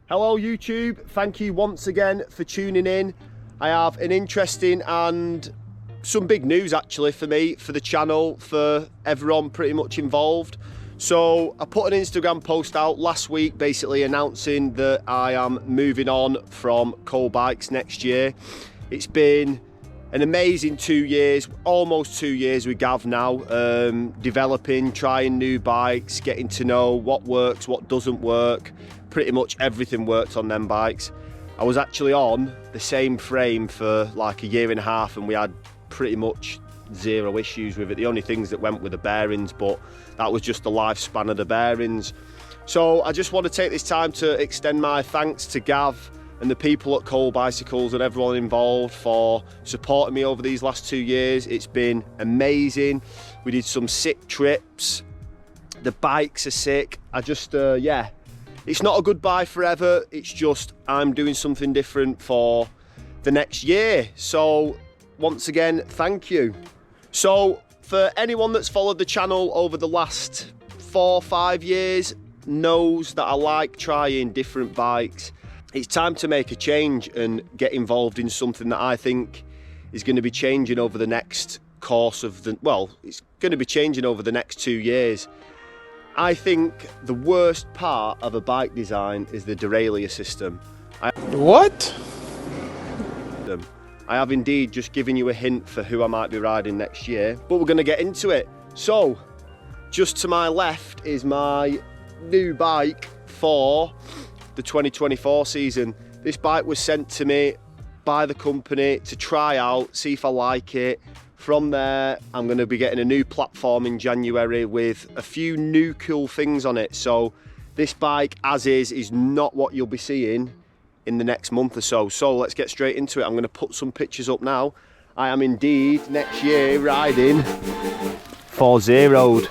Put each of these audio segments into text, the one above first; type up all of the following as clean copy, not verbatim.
Hello YouTube, thank you once again for tuning in. I have an interesting and some big news actually for me, for the channel, for everyone pretty much involved. So I put an Instagram post out last week basically announcing that I am moving on from Cole Bikes next year. It's been an amazing 2 years, almost 2 years with Gav now, developing, trying new bikes, getting to know what works, what doesn't work. Pretty much everything worked on them bikes. I was actually on the same frame for like a year and a half and we had pretty much zero issues with it. The only things that went were the bearings, but that was just the lifespan of the bearings. So I just want to take this time to extend my thanks to Gav and the people at Cole Bicycles and everyone involved for supporting me over these last 2 years. It's been amazing. We did some sick trips. The bikes are sick. I just, yeah. It's not a goodbye forever, it's just I'm doing something different for the next year. So once again, thank you. So for anyone that's followed the channel over the last 4 or 5 years knows that I like trying different bikes. It's time to make a change and get involved in something that I think is going to be changing over the next course of the, well, it's going to be changing over the next 2 years. I think the worst part of a bike design is the derailleur system. What? I have indeed just given you a hint for who I might be riding next year, but we're going to get into it. So, just to my left is my new bike for the 2024 season. This bike was sent to me by the company to try out, see if I like it. From there, I'm going to be getting a new platform in January with a few new cool things on it. So this bike, as is not what you'll be seeing in the next month or so. So let's get straight into it. I'm going to put some pictures up now. I am indeed next year riding for Zerode.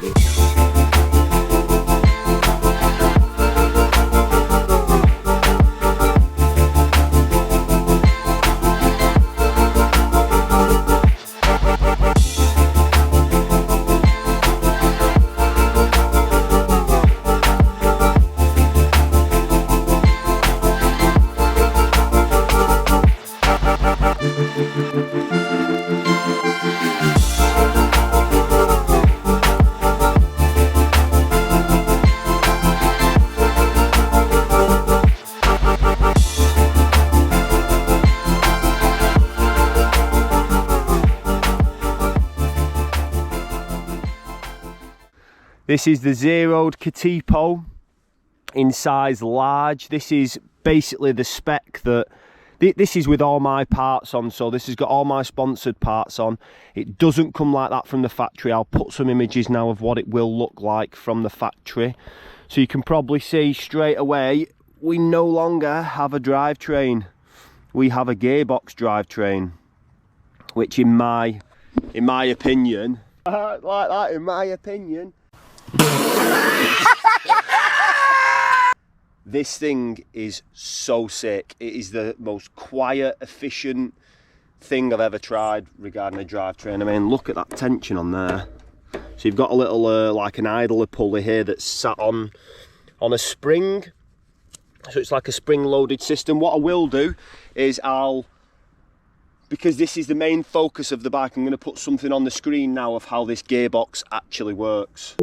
This is the Zerode Katipo in size large. This is basically the spec that, this is with all my parts on, so this has got all my sponsored parts on. It doesn't come like that from the factory. I'll put some images now of what it will look like from the factory. So you can probably see straight away, we no longer have a drivetrain. We have a gearbox drivetrain, which in my opinion, like that in my opinion, this thing is so sick. It is the most quiet, efficient thing I've ever tried regarding a drivetrain. I mean, look at that tension on there. So you've got a little like an idler pulley here that's sat on a spring. So it's like a spring-loaded system. What I will do is because this is the main focus of the bike, I'm going to put something on the screen now of how this gearbox actually works.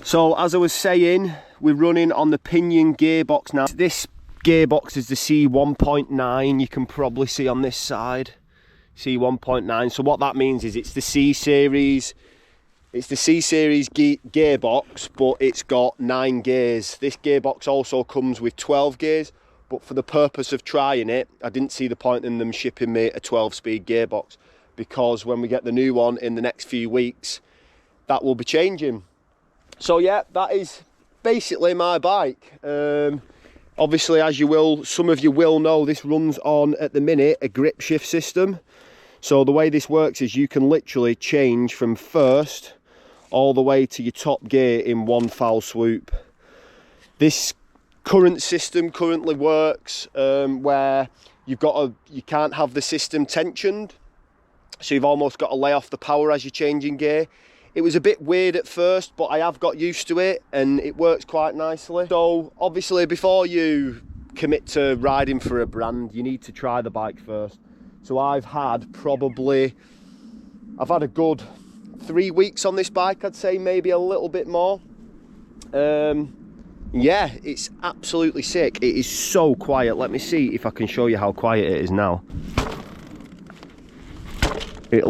So as I was saying, we're running on the pinion gearbox now. This gearbox is the C1.9, you can probably see on this side. C1.9, so what that means is it's the C series. It's the C series gearbox, but it's got 9 gears. This gearbox also comes with 12 gears, but for the purpose of trying it, I didn't see the point in them shipping me a 12-speed gearbox, because when we get the new one in the next few weeks, that will be changing. So yeah, that is basically my bike. Obviously, as some of you will know, this runs on, at the minute, a grip shift system. So the way this works is you can literally change from first all the way to your top gear in one foul swoop. This current system currently works where you can't have the system tensioned, so you've almost got to lay off the power as you're changing gear. It was a bit weird at first, but I have got used to it and it works quite nicely. So obviously, before you commit to riding for a brand, you need to try the bike first. So I've had a good 3 weeks on this bike, I'd say, maybe a little bit more. Yeah, it's absolutely sick. It is so quiet. Let me see if I can show you how quiet it is now. It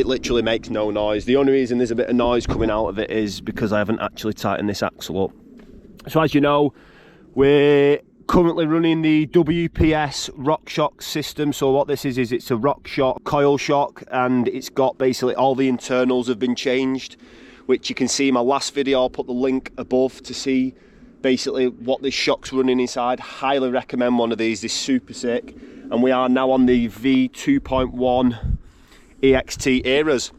literally makes no noise. The only reason there's a bit of noise coming out of it is because I haven't actually tightened this axle up. So as you know, we're currently running the WPS RockShox system. So what this is it's a RockShox coil shock, and it's got basically all the internals have been changed, which you can see in my last video. I'll put the link above to see basically what this shock's running inside. Highly recommend one of these. This is super sick. And we are now on the V2.1 EXT eras.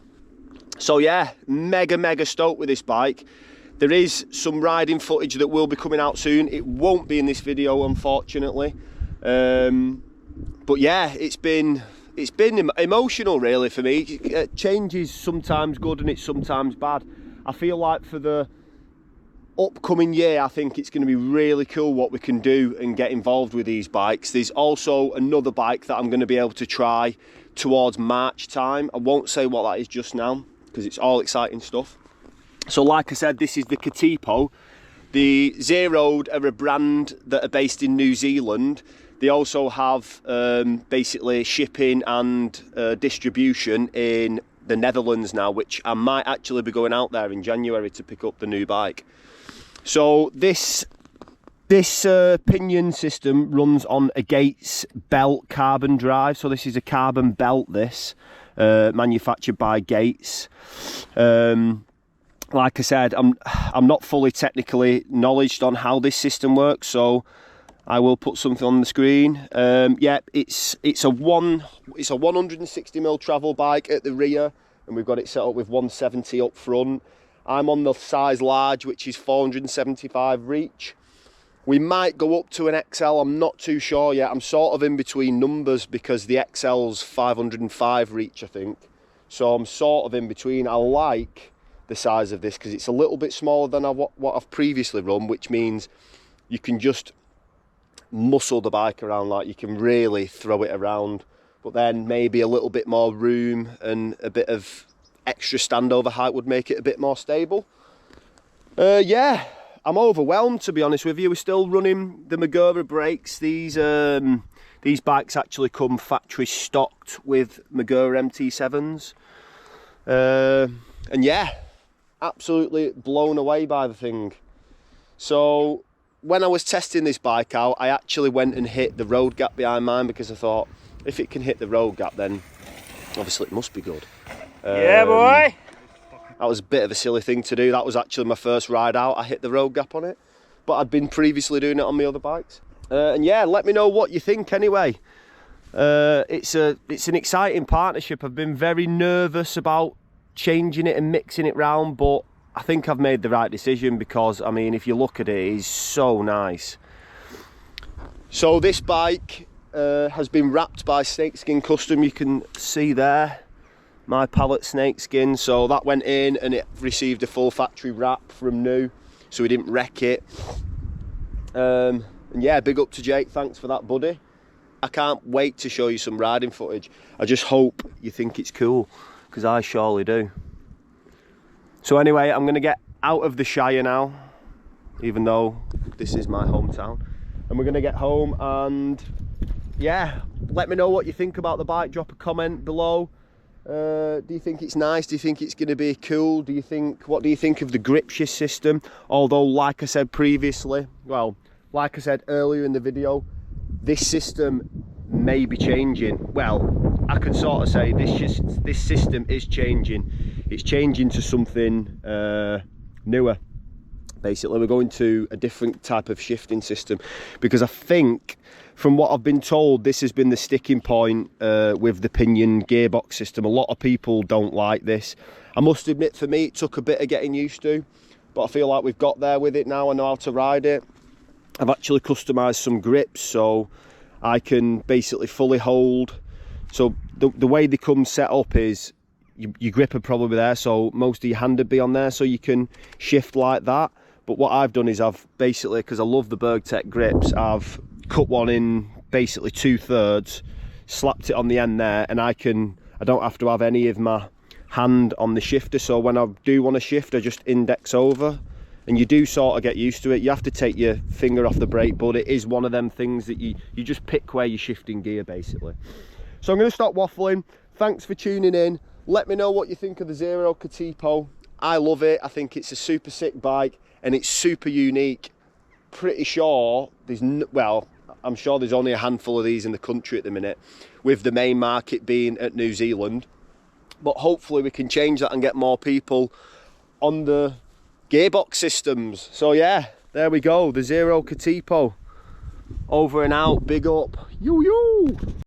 So yeah, mega stoked with this bike. There is some riding footage that will be coming out soon. It won't be in this video, unfortunately. But yeah, it's been emotional really for me. Change is sometimes good and it's sometimes bad. I feel like for the upcoming year, I think it's going to be really cool what we can do and get involved with these bikes. There's also another bike that I'm going to be able to try towards March time. I won't say what that is just now because it's all exciting stuff. So like I said, this is the Katipo. The Zerode are a brand that are based in New Zealand. They also have basically shipping and distribution in the Netherlands now, which I might actually be going out there in January to pick up the new bike. So this pinion system runs on a Gates belt carbon drive. So this is a carbon belt, manufactured by Gates. Like I said, I'm not fully technically knowledgeable on how this system works, so I will put something on the screen. Yeah, it's a 160mm travel bike at the rear, and we've got it set up with 170 up front. I'm on the size large, which is 475 reach. We might go up to an XL, I'm not too sure yet. I'm sort of in between numbers because the XL's 505 reach, I think. So I'm sort of in between. I like the size of this because it's a little bit smaller than what I've previously run, which means you can just muscle the bike around, like you can really throw it around, but then maybe a little bit more room and a bit of extra standover height would make it a bit more stable. Yeah, I'm overwhelmed, to be honest with you. We're still running the Magura brakes. These bikes actually come factory stocked with Magura MT7s. And yeah, absolutely blown away by the thing. So when I was testing this bike out, I actually went and hit the road gap behind mine because I thought, if it can hit the road gap, then obviously it must be good. Yeah, boy. That was a bit of a silly thing to do. That was actually my first ride out. I hit the road gap on it, but I'd been previously doing it on my other bikes. And yeah, let me know what you think anyway. It's an exciting partnership. I've been very nervous about changing it and mixing it round, but I think I've made the right decision because, I mean, if you look at it, it is so nice. So this bike has been wrapped by Snakeskin Custom. You can see there my pallet snakeskin, so that went in and it received a full factory wrap from new, so we didn't wreck it. And yeah, big up to Jake, thanks for that, buddy. I can't wait to show you some riding footage. I just hope you think it's cool, because I surely do. So anyway, I'm going to get out of the Shire now, even though this is my hometown. And we're going to get home and, yeah, let me know what you think about the bike. Drop a comment below. Do you think it's nice? Do you think it's going to be cool? What do you think of the grip shift system? Although, like I said previously, well, like I said earlier in the video, this system may be changing. Well, I can sort of say this system is changing. It's changing to something newer. Basically, we're going to a different type of shifting system, because I think, from what I've been told, this has been the sticking point with the pinion gearbox system. A lot of people don't like this. I must admit, for me, it took a bit of getting used to, but I feel like we've got there with it now. I know how to ride it. I've actually customised some grips so I can basically fully hold. So the way they come set up is your grip would probably be there, so most of your hand would be on there, so you can shift like that. But what I've done is I've basically, because I love the Bergtech grips, I've cut one in basically 2/3, slapped it on the end there, and I don't have to have any of my hand on the shifter. So when I do want to shift, I just index over, and you do sort of get used to it. You have to take your finger off the brake, but it is one of them things that you just pick where you're shifting gear, basically. So I'm going to stop waffling. Thanks for tuning in. Let me know what you think of the Zerode Katipo. I love it. I think it's a super sick bike, and it's super unique. Pretty sure well, I'm sure there's only a handful of these in the country at the minute, with the main market being at New Zealand. But hopefully we can change that and get more people on the gearbox systems. So yeah, there we go, the Zerode Katipo. Over and out, big up. Yoo-yoo!